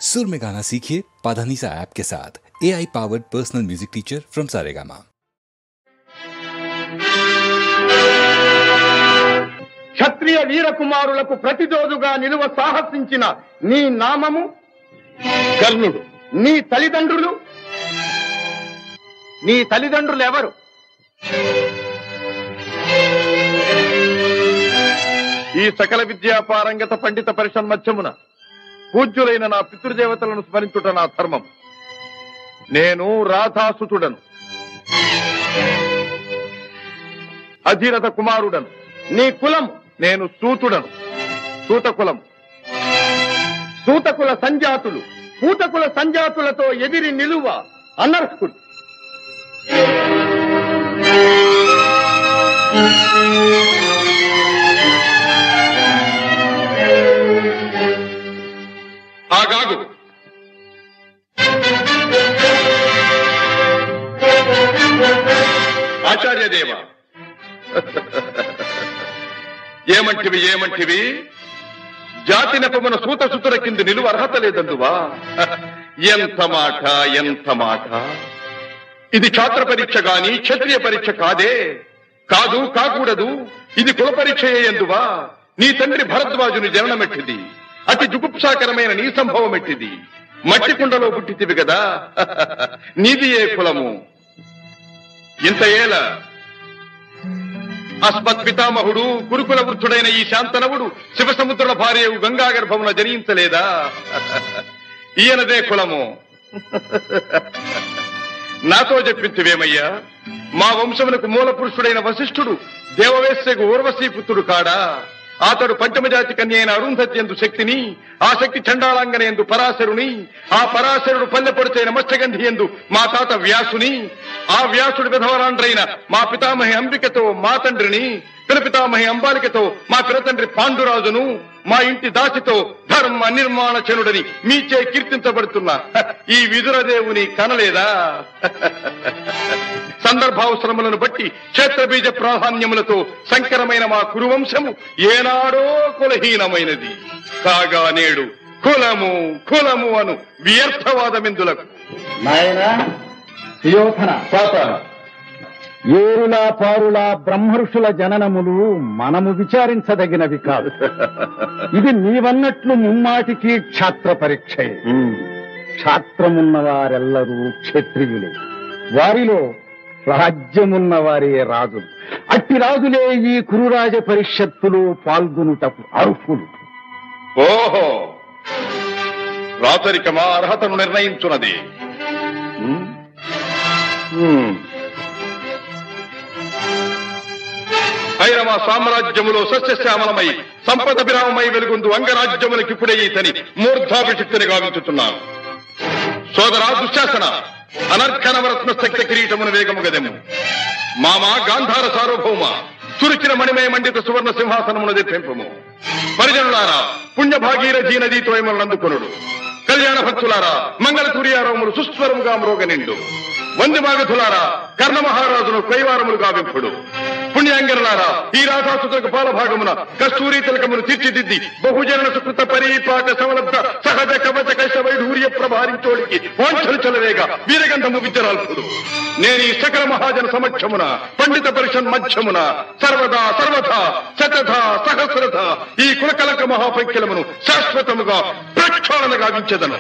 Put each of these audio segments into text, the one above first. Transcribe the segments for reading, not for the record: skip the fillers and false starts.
सुर में गाना सीखिए पाधानीसा ऐप के साथ। AI powered personal music teacher from Saregama. క్షత్రియ వీర కుమారులకు ప్రతిరోజుగా నిలువ సాహసించిన నీ నామము కర్ణుడు. నీ తల్లిదండ్రులు ఎవరు? ఈ సకల విద్యా పారంగత పండిత పరిషన్మధ్యమున పూజ్యులైన నా పితృదేవతలను స్మరించుట నా ధర్మం. నేను రాధాసుతుడను, అధీరథ కుమారుడను. నీ కులం? నేను సూతుడను, సూతకులం. సూతకుల సంజాతులు పూతకుల సంజాతులతో ఎదిరి నిలువ అనర్హుడు. ఆగాగు. ఆచార్యదేవ, ఏమంటివి జాతి నెపమున సూతసుతుల కింద నిలువ అర్హత లేదందువా? ఎంత మాట! ఇది ఛాత్ర పరీక్ష గాని క్షత్రియ పరీక్ష కాదే. కాకూడదు. ఇది కుల పరీక్ష ఎందువా? నీ తండ్రి భరద్వాజుని జననమెట్టిది, అతి జుగుప్సాకరమైన నీ సంభవం ఎట్టిది. మట్టి కుండలో పుట్టితివి కదా, నీది ఏ కులము? ఇంత ఏల అస్మత్ పితామహుడు కురుకుల వృద్ధుడైన ఈ శాంతనవుడు శివసముద్రుల భార్యవు గంగా గర్భమున జనించలేదా? ఈయనదే కులము. నాతో చెప్పించువేమయ్యా? మా వంశమునకు మూల పురుషుడైన వశిష్ఠుడు దేవవేశ్యకు ఊర్వశీ పుత్రుడు కాడా? అతడు పంచమజాతి కన్య అయిన అరుంధతి ఎందు శక్తిని, ఆ శక్తి చండాళాంగన ఎందు పరాశరుని, ఆ పరాశరుడు పల్లెపొడిచైన మత్స్యగంధి ఎందు మా తాత వ్యాసుని, ఆ వ్యాసుడు విధవరాండ్రైన మా పితామహి అంబికతో మా తండ్రిని, పితామహి అంబాలికతో మా పిరతండ్రి పాండురాజును, మా ఇంటి దాసితో ధర్మ నిర్మాణ చనుడని మీచే కీర్తించబడుతున్న ఈ విదురదేవుని కనలేదా? సందర్భావసరములను బట్టి క్షేత్రబీజ ప్రాధాన్యములతో సంకరమైన మా కురువంశము ఏనాడో కులహీనమైనది కాగా నేడు కులము అను వ్యర్థవాదమిందులకు. నాయనా సుయోధన, ఏరులా పారులా బ్రహ్మఋషుల జననములు మనము విచారించదగినవి కాదు. ఇది నీవన్నట్లు ముమ్మాటికి క్షాత్ర పరీక్షే. క్షాత్రమున్న వారెల్లరూ క్షత్రియులే, వారిలో రాజ్యమున్న వారే రాజులు. అట్టి రాజులే ఈ కురురాజ పరిషత్తులు పాల్గొనుటకు అర్హులు. ఓహో, రాచరికమా అర్హతను నిర్ణయించున్నది. భైరవ సామ్రాజ్యములో సస్యశ్యామలమై సంపద విరామమై వెలుగొందు అంగరాజ్యములకిప్పుడే ఈతని మూర్ధాభిషిక్తిని గావించుతున్నాను. సోదరా దుశ్శాసన, అనర్ఘనవరత్న శక్తి కిరీటమును వేగము గదెము. మామా గాంధార సార్వభౌమ, చురిచిన మణిమయ మండిత సువర్ణ సింహాసనమును తెప్పింపము. పరిజనులారా, పుణ్యభాగీరథీ నదీతో అందుకొనుడు. కళ్యాణ భక్తులారా, మంగళ తుర్యారములు సుస్వరముగా మ్రోగ నిండు. వందిమాగధులారా, కర్ణ మహారాజును కైవారములు గావింపుడు. పుణ్యాంగనులారా, ఈ రాధాసుతులకు పాలభాగమున కస్తూరి తిలకమును తీర్చిదిద్ది బహుజన సుకృత పరీపాక సమలబ్ధ సహజ కవచ కైశ వైఢూర్య ప్రభారించోడికి వాంఛలు చలవేగా వీరగంధము విద్యరాల్పుడు. నేను ఈ సకల మహాజన సమక్షమున పండిత పరిషన్ మధ్యమున సర్వదా శతధ సహస్రధ ఈ కులకలక మహాపంఖ్యలమును శాశ్వతముగా ప్రక్షాళన గావించెదను.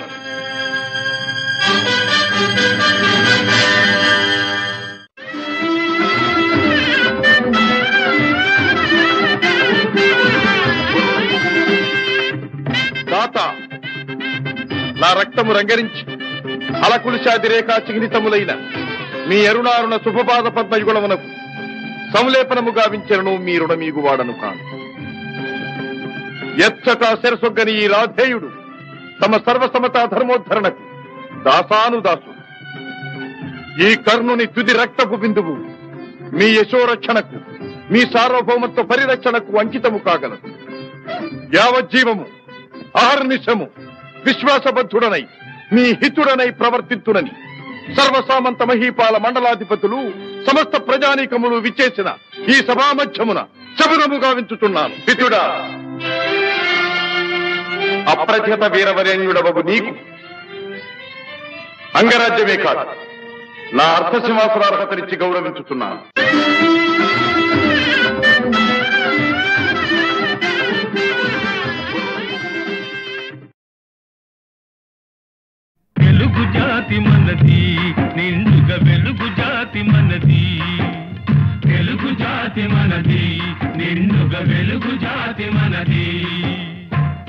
నా రక్తము రంగరించి అలకులిశాది రేఖా చిహ్నితములైన మీ అరుణారుణ శుభపాద పద్మయుగుణమునకు సంలేపనము గావించను మీ రుణమీగు వాడను కాను. ఎచ్చట శిరసొగ్గని ఈ రాధేయుడు తమ సర్వసమతా ధర్మోద్ధరణకు దాసానుదాసు. ఈ కర్ణుని తుది రక్తపు బిందువు మీ యశోరక్షణకు, మీ సార్వభౌమత్వ పరిరక్షణకు అంకితము కాగలదు. యావజ్జీవము అహర్నిశము విశ్వాసబద్ధుడనై మీ హితుడనై ప్రవర్తిత్తునని సర్వసామంత మహీపాల మండలాధిపతులు సమస్త ప్రజానీకములు విచ్చేసిన ఈ సభామధ్యమున శబరముగా వించుతున్నాను. హితుడా, అప్రతిహత వీరవరేణ్యుడవగు నీకు అంగరాజ్యమే కాదు, నా అర్థసింహాసనార్హతనిచ్చి గౌరవించుతున్నాను. వెలుగు జాతి మనది, నిండుగా వెలుగు జాతి మనది. వెలుగు జాతి మనది, నిండుగా వెలుగు జాతి మనది.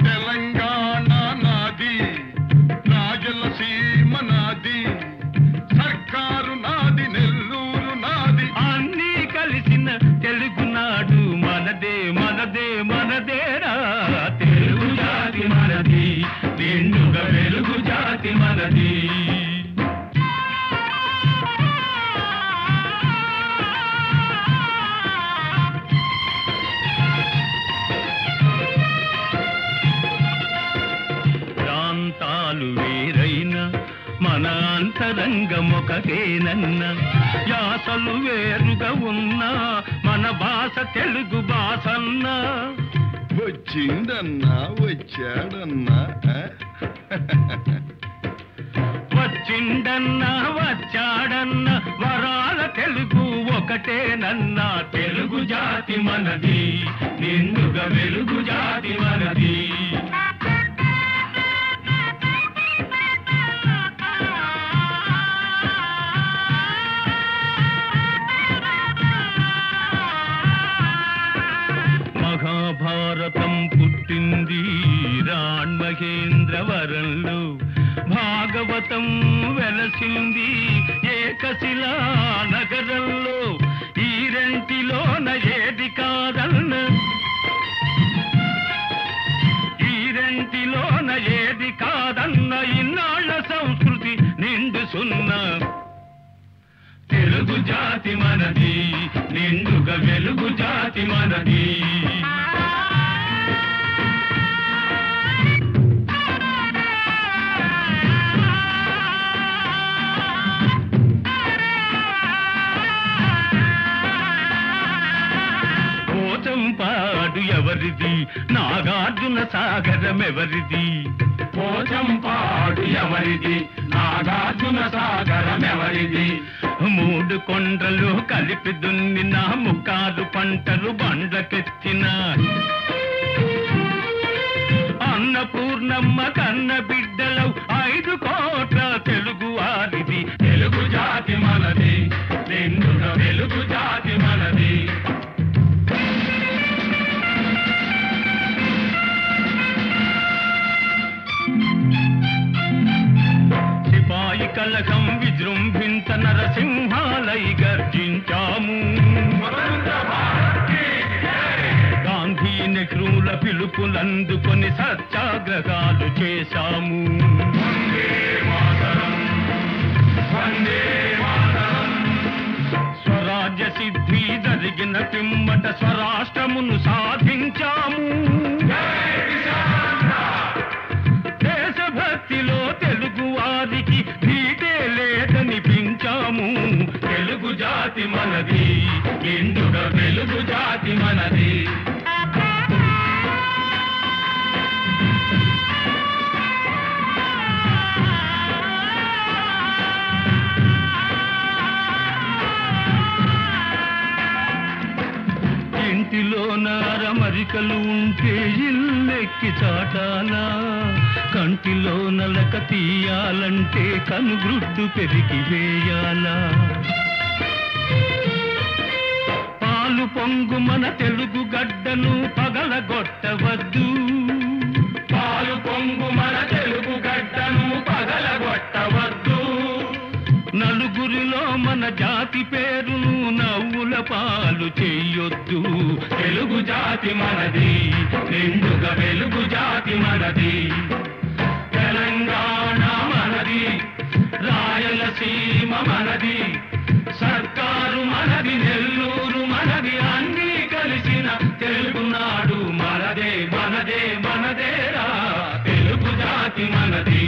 తెలంగాణ నాది, రాయలసీమ నాది, సర్కారు నాది, నెల్లూరు నాది, అన్నీ కలిసిన తెలుగునాడు మనదే మనదే మనదేరా. తెలుగు జాతి మనది, నిండుగా వెలుగు జాతి మనది. ప్రాంతాలు వేరైన మన అంతరంగమొకటేనన్న, యాసలు వేరుగా ఉన్నా మన భాష తెలుగు భాషన్నా. వచ్చిందన్నా వచ్చాడన్నా, వచ్చిండన్నా వచ్చాడన్నా వరాల తెలుగు ఒకటేనన్నా. తెలుగు జాతి మనది, నిండుగా వెలుగు జాతి మనది. మహాభారతం పుట్టింది రాణ్మహేంద్రవరంలో, భాగవతం వెలసింది ఏకశిలా నగరంలో. ఈ రెంటిలోన ఏది కాదన్న, ఈ రెంటిలోన ఏది కాదన్న, ఇన్నాళ్ల సంస్కృతి నిండు సున్నా. తెలుగు జాతి మనది, నిండుగా వెలుగు జాతి మనది. పోచంపాడు ఎవరిది, నాగార్జున సాగరం ఎవరిది. పోచంపాడు ఎవరిది, నాగార్జున సాగరం ఎవరిది. మూడు కొండలు కలిపి దున్నిన, ముక్కాలు పంటలు బండ్లకెత్తిన, అన్నపూర్ణమ్మ కన్న బిడ్డలవు 5 కోట్ల తెలుగు వారిది. తెలుగు జాతి మనది, నిండుగా వెలుగు జాతి మనది. సిపాయి కలకం విజృంభించ నరసింహాలై గర్జించాము. గాంధీ నెహ్రూల పిలుపులందుకొని సత్యాగ్రహాలు చేశాము. స్వరాజ్య సిద్ధి జరిగిన పిమ్మట స్వరాష్ట్రమును సాధించాము. దేశభక్తిలో తెలుగు వారికి నీటే లేదనిపించాము. తెలుగు జాతి మనది, నిండుగా వెలుగు జాతి మనది. ఇంటిలోన అరమరికలు ఉంటే ఇల్లెక్కి చాటాలా, కంటిలో నలక తీయాలంటే కనుగ్రుడ్డు పెరిగి వేయాలా. పాలు పొంగు మన తెలుగు గడ్డను పగలగొట్టవద్దు, పాలు పొంగు మన తెలుగు గడ్డను పగలగొట్టవద్దు. నలుగురిలో మన జాతి పేరును నవ్వుల పాలు చెయ్యొద్దు. తెలుగు జాతి మనది, నిండుగా వెలుగు జాతి మనది. తెలంగాణ మనది, రాయలసీమ మనది, సర్కారు మనది, నెల్లూరు మనది, అన్నీ కలిసిన తెలుగునాడు మనదే మనదే మనదేరా. తెలుగు జాతి మనది,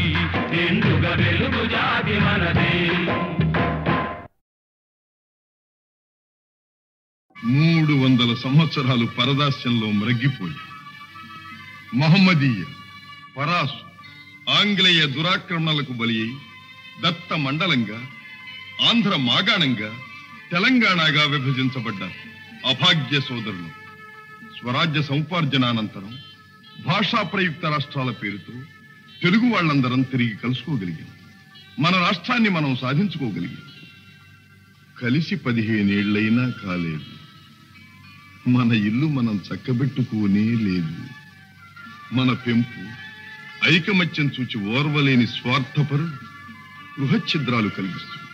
నిండుగా వెలుగు జాతి మనది. 300 సంవత్సరాలు పరదాస్యంలో మ్రగ్గిపోయి మహమ్మదీయ, పరాసు, ఆంగ్లేయ దురాక్రమణలకు బలి అయి దత్త మండలంగా, ఆంధ్ర మాగాణంగా, తెలంగాణగా విభజించబడ్డ అభాగ్య సోదరులు స్వరాజ్య సముపార్జనానంతరం భాషా ప్రయుక్త రాష్ట్రాల పేరుతో తెలుగు వాళ్ళందరం తిరిగి కలుసుకోగలిగాం. మన రాష్ట్రాన్ని మనం సాధించుకోగలిగాం. కలిసి 15 ఏళ్లైనా కాలేదు. మన ఇల్లు మనం చక్కబెట్టుకోనే లేదు. మన పెంపు ఐకమత్యం చూచి ఓర్వలేని స్వార్థపరులు గృహఛిద్రాలు కలిగిస్తుంది.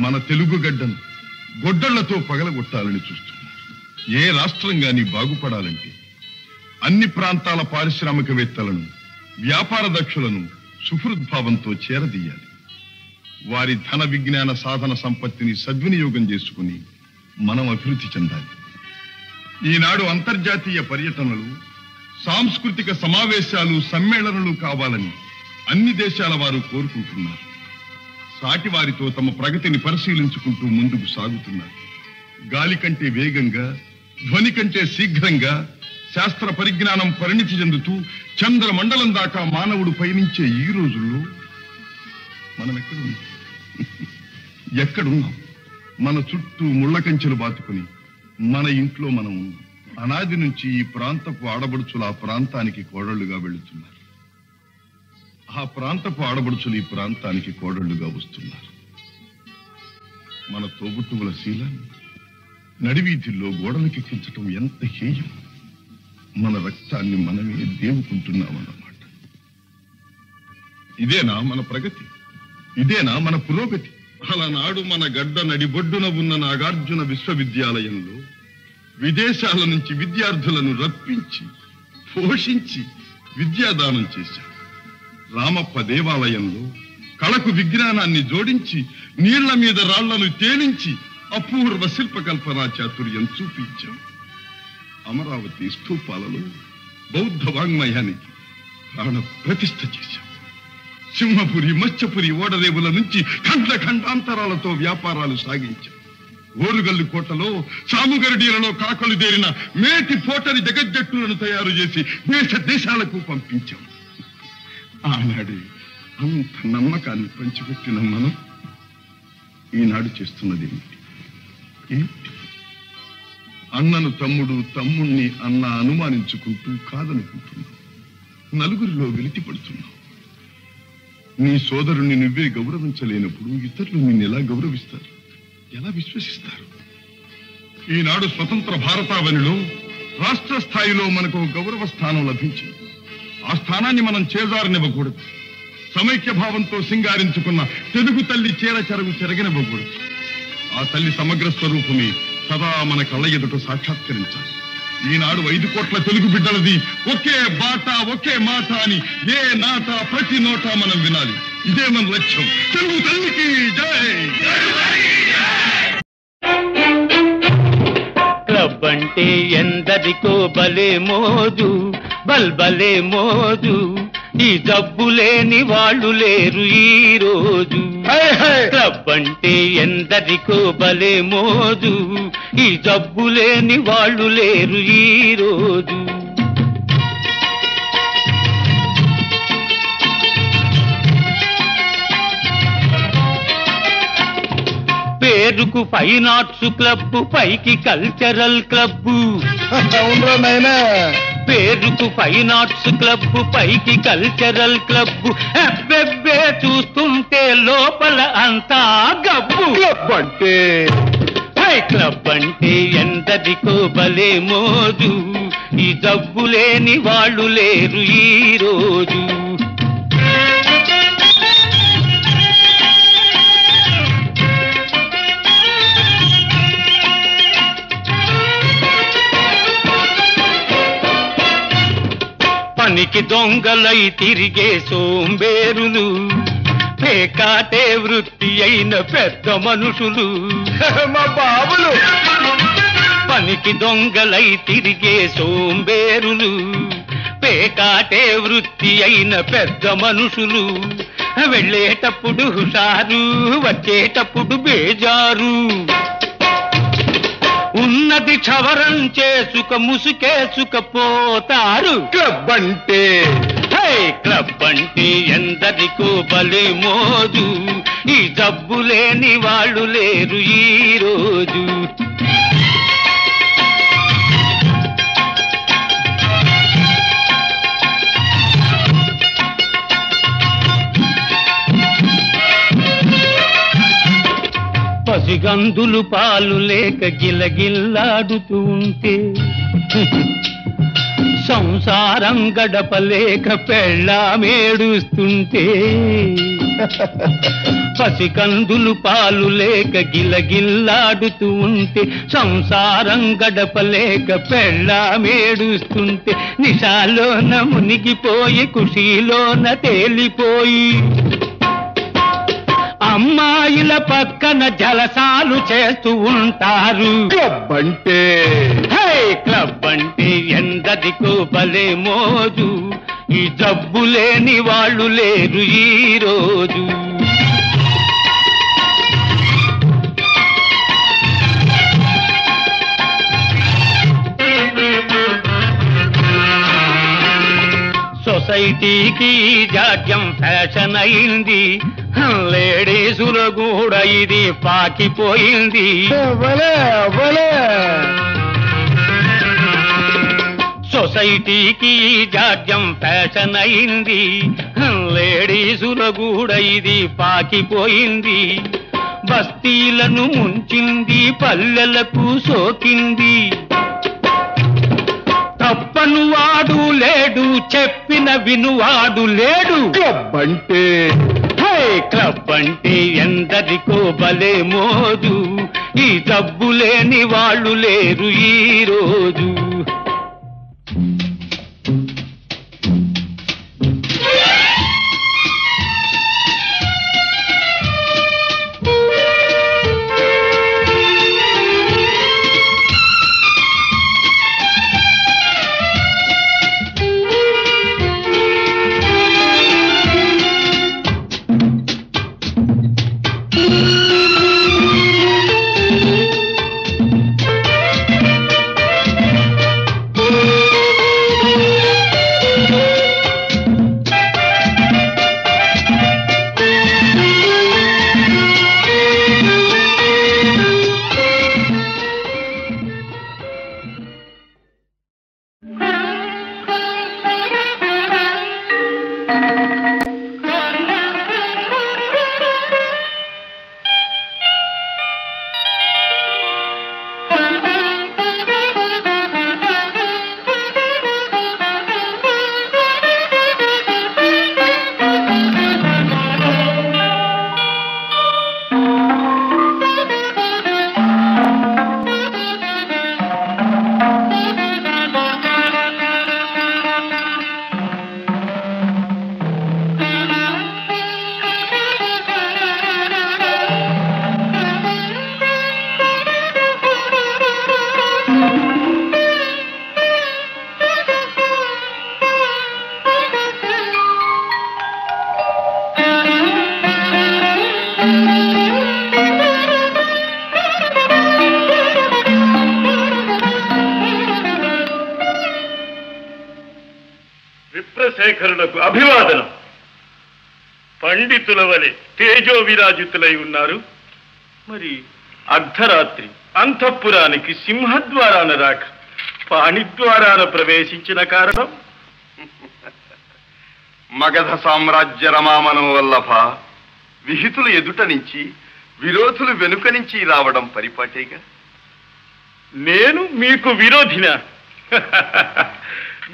మన తెలుగు గడ్డను గొడ్డళ్లతో పగలగొట్టాలని చూస్తున్నారు. ఏ రాష్ట్రం గాని బాగుపడాలంటే అన్ని ప్రాంతాల పారిశ్రామికవేత్తలను, వ్యాపార దక్షులను సుహృద్భావంతో చేరదీయాలి. వారి ధన విజ్ఞాన సాధన సంపత్తిని సద్వినియోగం చేసుకుని మనం అభివృద్ధి చెందాలి. ఈనాడు అంతర్జాతీయ పర్యటనలు, సాంస్కృతిక సమావేశాలు, సమ్మేళనలు కావాలని అన్ని దేశాల వారు కోరుకుంటున్నారు. సాటి వారితో తమ ప్రగతిని పరిశీలించుకుంటూ ముందుకు సాగుతున్నారు. గాలి కంటే వేగంగా, ధ్వని కంటే శీఘ్రంగా శాస్త్ర పరిజ్ఞానం పరిణితి చెందుతూ చంద్రమండలం దాకా మానవుడు పయనించే ఈ రోజుల్లో మనం ఎక్కడున్నాం? మన చుట్టూ ముళ్ళ కంచెలు బాతుకుని మన ఇంట్లో మనం ఉన్నాం. అనాది నుంచి ఈ ప్రాంతపు ఆడబడుచులు ఆ ప్రాంతానికి కోడళ్లుగా వెళుతున్నారు. ఆ ప్రాంతపు ఆడబడుచులు ఈ ప్రాంతానికి కోడళ్లుగా వస్తున్నారు. మన తోబుట్టువుల శీలాన్ని నడివీధుల్లో గోడలకెక్కించటం ఎంత హేయం! మన రక్తాన్ని మనమే దేవుకుంటున్నామన్నమాట. ఇదేనా మన ప్రగతి? ఇదేనా మన పురోగతి? అలనాడు మన గడ్డ నడిబొడ్డున ఉన్న నాగార్జున విశ్వవిద్యాలయంలో విదేశాల నుంచి విద్యార్థులను రప్పించి పోషించి విద్యాదానం చేశాం. రామప్ప దేవాలయంలో కళకు విజ్ఞానాన్ని జోడించి నీళ్ల మీద రాళ్లను తేలించి అపూర్వ శిల్పకల్పనా చాతుర్యం చూపించాం. అమరావతి స్తూపాలలో బౌద్ధ వాంగ్మయానికి ప్రాణ ప్రతిష్ఠ చేశాం. సింహపురి, మత్స్యపురి ఓడరేవుల నుంచి ఖండ ఖండాంతరాలతో వ్యాపారాలు సాగించాం. ఓరుగల్లు కోటలో, సాముగరడీలలో కాకలు దేరిన మేటి పోటరి జగజ్జట్టులను తయారు చేసి దేశ దేశాలకు పంపించాం. ఆనాడే అంత నమ్మకాన్ని పంచిపెట్టిన మనం ఈనాడు చేస్తున్నది ఏమిటి? అన్నను తమ్ముడు, తమ్ముణ్ణి అన్న అనుమానించుకుంటూ కాదనుకుంటున్నాం. నలుగురిలో వెలితి పడుతున్నాం. నీ సోదరుణ్ణి నువ్వే గౌరవించలేనప్పుడు ఇతరులు నిన్ను ఎలా గౌరవిస్తారు? ఎలా విశ్వసిస్తారు? ఈనాడు స్వతంత్ర భారతావనిలో రాష్ట్ర స్థాయిలో మనకు గౌరవ స్థానం లభించింది. ఆ స్థానాన్ని మనం చేజారనివ్వకూడదు. సమైక్య భావంతో సింగారించుకున్న తెలుగు తల్లి చీర చెరగు చెరగనివ్వకూడదు. ఆ తల్లి సమగ్ర స్వరూపమే సదా మన కళ్ళ ఎదుట సాక్షాత్కరించాలి. ఈనాడు 5 కోట్ల తెలుగు బిడ్డలది ఒకే బాట, ఒకే మాట అని ఏ నాట ప్రతి నోట మనం వినాలి. ఇదే మన లక్ష్యం. తెలుగు తల్లికి జై! క్లబ్ అంటే ఎందరికో భలే మోజు, బల్బలే మోజు. ఈ జబ్బు లేని వాళ్ళు లేరు ఈ రోజు. క్లబ్ అంటే ఎందరికో భలే మోజు, ఈ జబ్బు లేని వాళ్ళు లేరు ఈ రోజు. పేరుకు ఫైన్ ఆర్ట్స్ క్లబ్, పైకి కల్చరల్ క్లబ్. పేరుకు ఫైన్ ఆర్ట్స్ క్లబ్, పైకి కల్చరల్ క్లబ్. అబ్బెబ్బే చూస్తుంటే లోపల అంతా గబ్బు. క్లబ్ అంటే ఎందరికో భలే మోజు, ఈ జబ్బు లేని వాళ్ళు లేరు ఈ రోజు. పనికి దొంగలై తిరిగే సోంబేరులు, పేకాటే వృత్తి అయిన పెద్ద మనుషులు. మా బాబులు పనికి దొంగలై తిరిగే సోంబేరులు, పేకాటే వృత్తి అయిన పెద్ద మనుషులు. వెళ్ళేటప్పుడు హుషారు, వచ్చేటప్పుడు బేజారు. ఉన్నది క్షవరం చేసుక ముసుకేసుకపోతారు. క్లబ్ అంటే క్లబ్ అంటే ఎందరికో బలే మోజు, ఈ జబ్బు లేని వాళ్ళు లేరు ఈ రోజు. పసిగందులు పాలు లేక గిలగిల్లాడుతూ ఉంటే, సంసారం గడపలేక పెళ్ళామేడుస్తుంటే, పసికందులు పాలు లేక గిలగిల్లాడుతూ ఉంటే, సంసారం గడపలేక పెళ్ళామేడుస్తుంటే, నిశాలోన మునిగిపోయి ఖుషీలోన తేలిపోయి అమ్మాయిల పక్కన జలసాలు చేస్తూ ఉంటారు. క్లబ్ అంటే క్లబ్ అంటే ఎందరికో భలే మోజు, ఈ జబ్బు లేని వాళ్ళు లేరు ఈ రోజు. సొసైటీకి జాడ్యం ఫ్యాషన్ అయింది, లేడీసులు కూడా ఇది పాకిపోయింది. సొసైటీకి జాడ్యం ఫ్యాషన్ అయింది, లేడీసులు కూడా ఇది పాకిపోయింది. బస్తీలను ముంచింది, పల్లెలకు సోకింది. తప్పను వాడు లేడు, చెప్పిన వినువాడు లేడు. క్లబ్ అంటే క్లబ్ అంటే ఎందరికో భలే మోజు, ఈ జబ్బు లేని వాళ్ళు లేరు ఈ రోజు. విప్రశేఖరులకు అభివాదనం. పండితుల వలె తేజో విరాజితులై ఉన్నారు. మరి అర్ధరాత్రి అంతఃపురానికి సింహద్వారాన రాక పాణిద్వారాన ప్రవేశించిన కారణం? మగధ సామ్రాజ్య రమామనోవల్లభ, విహితులు ఎదుట నుంచి విరోధులు వెనుక నుంచి రావడం పరిపాటేగా. నేను మీకు విరోధినా?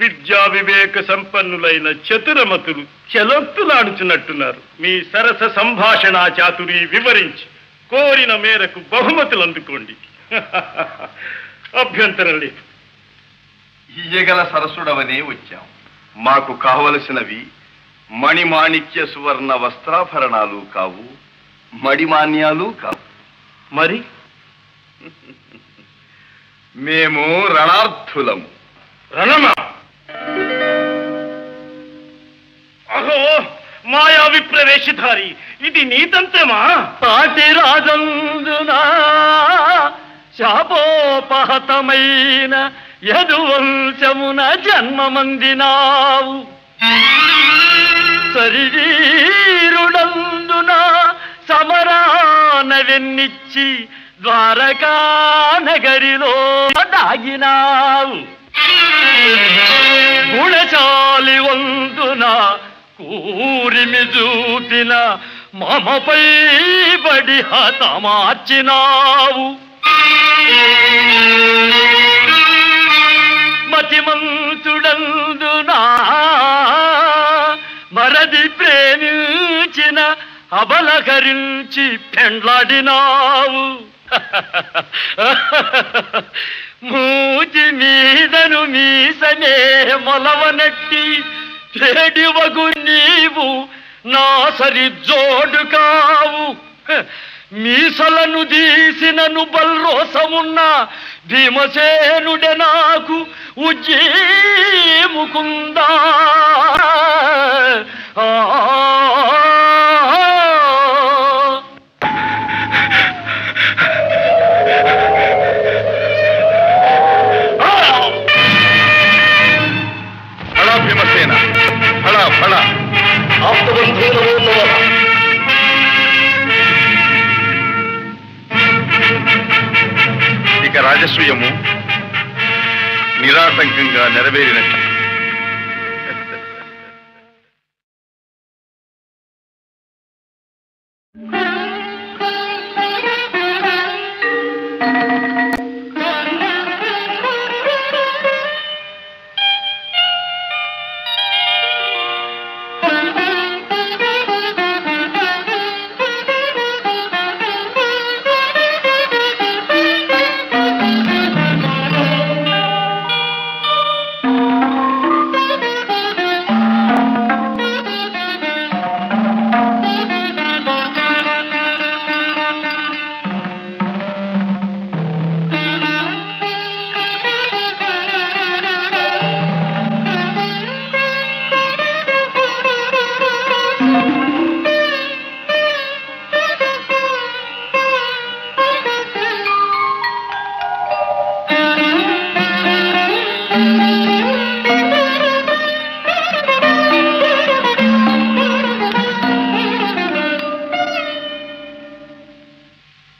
విద్యా వివేక సంపన్నులైన చతురమతులు చెలొత్తులాడుచున్నట్టున్నారు. మీ సరస సంభాషణ చాతురి వివరించి కోరిన మేరకు బహుమతులు అందుకోండి. అభ్యంతరం లేదు. ఇయ్యగల సరసుడవనే వచ్చాం. మాకు కావలసినవి మణిమాణిక్య సువర్ణ వస్త్రాభరణాలు కావు, మడిమాన్యాలు కావు. మరి మేము రణార్థులము. రణమా? అహో మాయా విప్రవేశధారి, ఇది నీతంతమా? పాటి రాజందునా శాపోపహతమైన యదువంశమున జన్మమందినావు. శరీరుడందున సమరాన వెన్నిచ్చి ద్వారకా నగరిలో దాగినావు. గుణచాలి వందున కూరిమి చూపిన మమపై బడి హతమార్చినావు. మతిమంతుడందునా మరది ప్రేమించిన అబలకరించి పెండ్లాడినావు. మూతి మీదను మీసనే మొలవనట్టి చెడివగు నీవు నా సరి జోడు కావు. మీసలను తీసినను బల్రోసమున్న భీమసేనుడే నాకు ఉజ్జీముకుందా. ఫళ భీమసేన, ఫళ ఫళ. ఇక రాజసూయము నిరాటంకంగా నెరవేరినట్టు.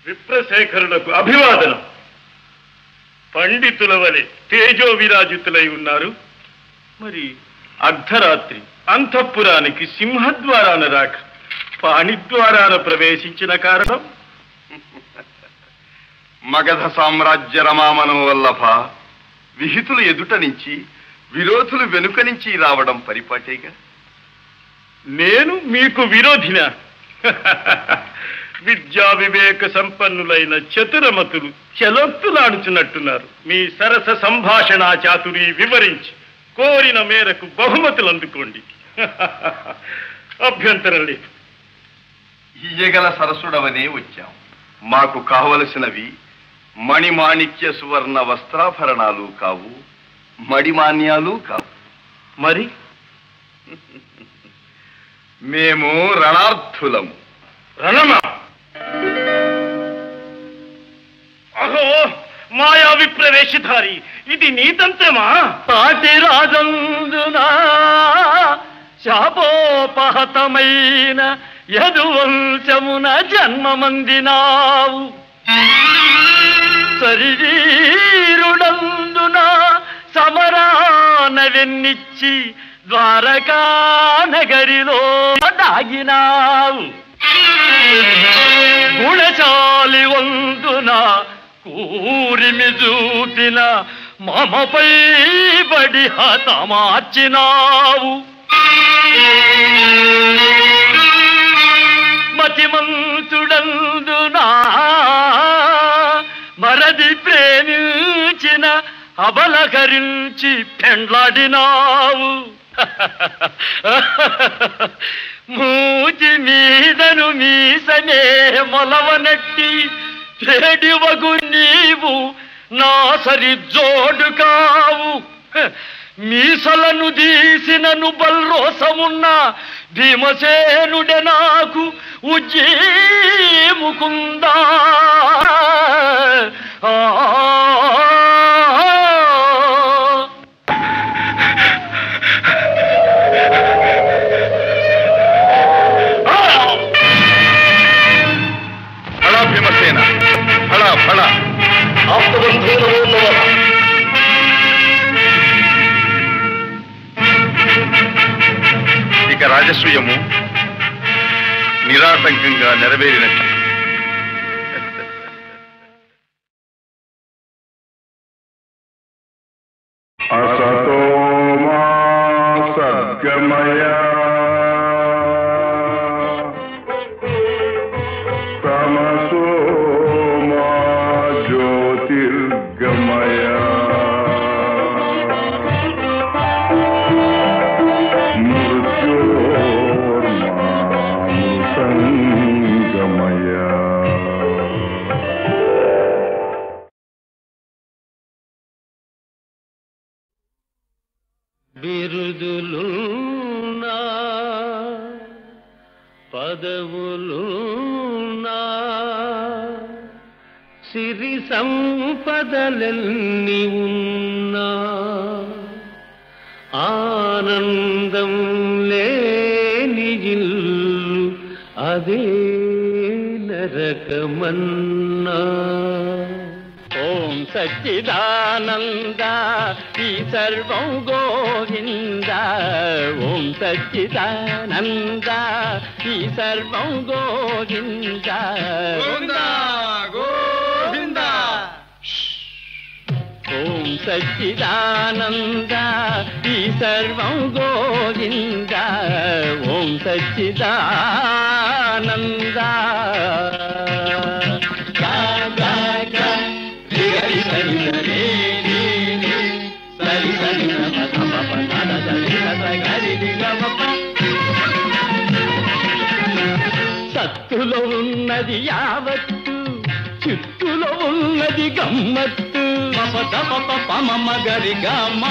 విప్రశేఖరులకు అభివాదనం. పండితుల వలె తేజో విరాజితులై ఉన్నారు. మరి అర్ధరాత్రి అంతఃపురానికి సింహద్వారాన రాక పాణిద్వారాన ప్రవేశించిన కారణం? మగధ సామ్రాజ్య రమామనం వల్లభ విహితులు ఎదుట నుంచి విరోధులు వెనుక నుంచి రావడం పరిపాటేగా. నేను మీకు విరోధినా? విద్యా వివేక సంపన్నులైన చతురమతులు చెలొత్తులాడుచున్నట్టున్నారు. మీ సరస సంభాషణ చాతురి వివరించి కోరిన మేరకు బహుమతులు అందుకోండి. అభ్యంతరం లేదు. ఇయ్యగల సరసుడవనే వచ్చాం. మాకు కావలసినవి మణిమాణిక్య సువర్ణ వస్త్రాభరణాలు కావు, మడిమాన్యాలు కావు. మరి మేము రణార్థులము. రణమా? అహో మాయా విప్రవేశధారి, ఇది నీతంత్రమా? పాటి రాజందున శాపోపహతమైన యదువంశమున జన్మమందినావు. శరీరుడందున సమరాన వెన్నిచ్చి ద్వారకా నగరిలో దాగినావు. గుణచాలి వందున కూరిమి చూపిన మమపై బడి హతమార్చినావు. మతిమంతుడందునా మరది ప్రేమించిన అబలకరించి పెండ్లాడినావు. మూతి మీదను మీసనే మొలవనట్టి చెడివగు నీవు నా సరి జోడు కావు. మీసలను తీసినను బల్రోసమున్న భీమసేనుడే నాకు ఉజ్జీముకుందా. నిరాటంకంగా నెరవేరినట్టు. అసతో మా సద్గమయ తమసో మా జ్యోతిర్గమయ మృత్యోర్మామృతంగమయ. బిరుదులున్నా పదవులున్నా సిరి సంపదలెన్ని ఉన్నా ఆనందం లేని ఇల్లు అదే నరకమన్నా. ఓం సచ్చిదానంద ఈ సర్వం గోవింద. ఓం సచ్చిదానంద ఈ సర్వం గోవింద. గోవింద. ఓం సచ్చిదానంద ఈ సర్వం గోవింద. ఓం సచ్చిదానంద. సత్తులో ఉన్నది యావత్తు, చిత్తులో ఉన్నది గమ్మత్తు. పమ గరి గమ్మ.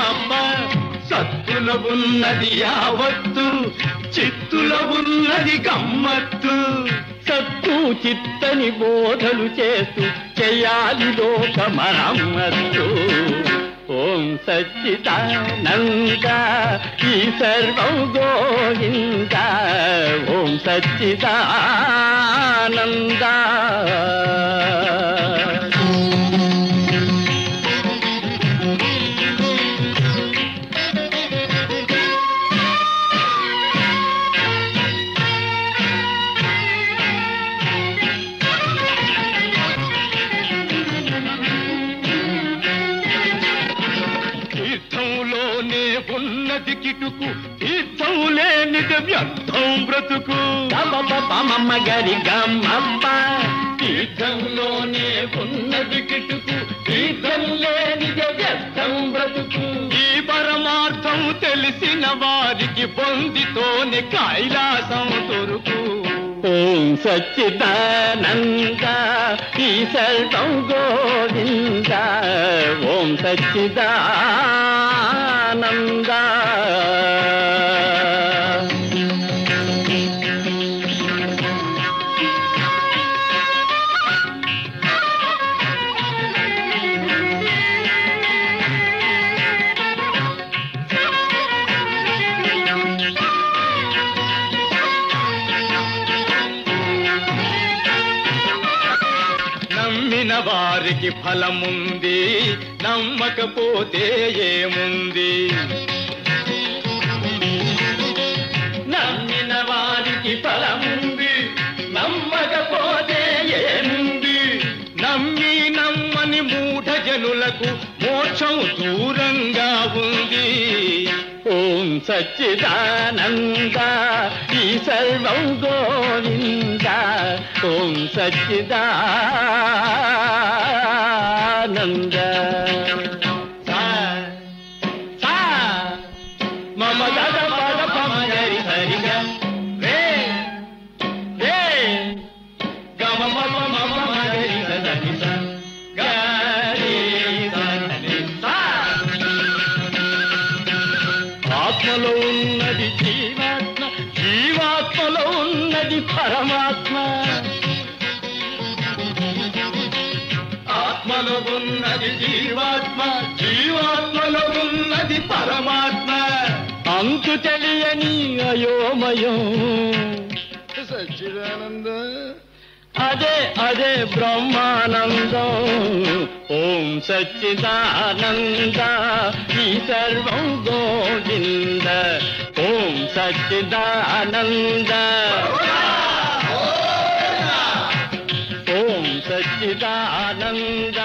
సత్తులో ఉన్నది యావత్తు, చిత్తులో ఉన్నది గమ్మత్తు. సత్తు చిత్తని బోధలు చేస్తూ చేయాలి లోక మరమ్మత్తు. ఓం సచ్చిదానంద ఈ సర్వం గోవింద. ఓం సచ్చిదానంద. తీర్థంలోనే ఉన్నది కిటుకు, తీర్థం లేనిది వ్యర్థం బ్రతుకు. పమ గరి గమ్మ. తీర్థంలోనే ఉన్నది కిటుకు, తీర్థం లేనిది వ్యర్థం బ్రతుకు. ఈ పరమార్థం తెలిసిన వారికి పొందితోనే కైలాసం దొరుకు. ఓం సచ్చిదానంద ఈ సర్వం గోవింద. ఓం సచ్చిదానంద. నమ్మిన వారికి ఫలముంది, నమ్మకపోతే ఏముంది. నమ్మిన వారికి ఫలముంది, నమ్మకపోతే ఏముంది. నమ్మి నమ్మని మూఢ జనులకు మోక్షం దూరంగా ఉంది. ఓం సచ్చిదానంద ఈ సర్వం గోవింద. ఓం సచ్చిదానంద. మమ గద పద పమ గరి హరిగ రే రే గమ మమ మమ గరి సదని స గరి సదని స. ఆత్మలో ఉన్నది జీవాత్మ, జీవాత్మలో ఉన్నది పరమాత్మ. ఆత్మలో ఉన్నది జీవాత్మ, జీవాత్మలో ఉన్నది పరమాత్మ. అంతు తెలియని అయోమయం సచ్చిదానంద. అదే అదే బ్రహ్మానందం. ఓం సచ్చిదానంద ఈ సర్వం గోవింద. ఓం సచ్చిదానంద. సచ్చిదానంద